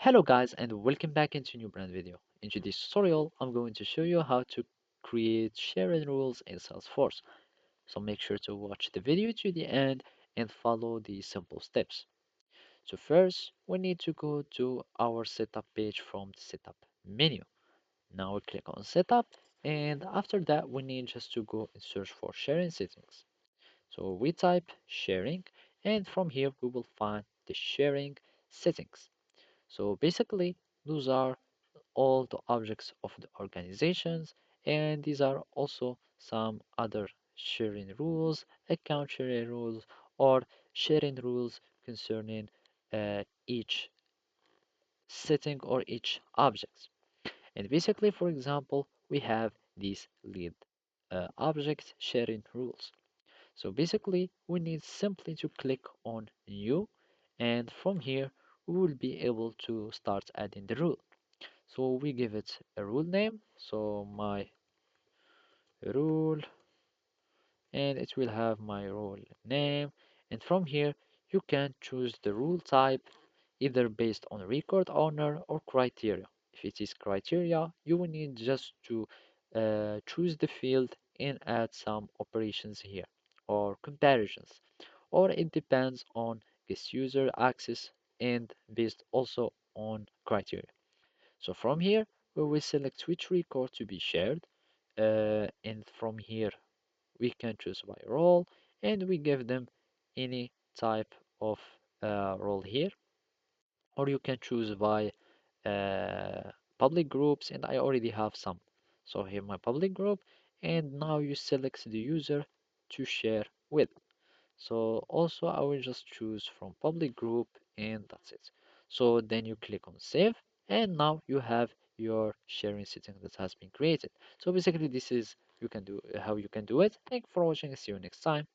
Hello guys and welcome back into a new brand video. In today's tutorial, I'm going to show you how to create sharing rules in Salesforce. So make sure to watch the video to the end and follow the simple steps. So first, we need to go to our setup page from the setup menu. Now we click on setup and after that we need just to go and search for sharing settings. So we type sharing and from here we will find the sharing settings. So basically, those are all the objects of the organizations, and these are also some other sharing rules, account sharing rules, or sharing rules concerning each setting or each object. And basically, for example, we have these lead object sharing rules. So basically, we need simply to click on new, and from here, we will be able to start adding the rule. So we give it a rule name, so my rule, and it will have my rule name. And from here, you can choose the rule type either based on record owner or criteria. If it is criteria, you will need just to choose the field and add some operations here or comparisons. Or it depends on guest user access and based also on criteria. So from here, we will select which record to be shared, and from here we can choose by role, and we give them any type of role here, or you can choose by public groups, and I already have some. So here my public group, and now you select the user to share with. So also I will just choose from public group and that's it. So then you click on save and now you have your sharing setting that has been created. So basically this is you can do how you can do it. Thank you for watching. See you next time.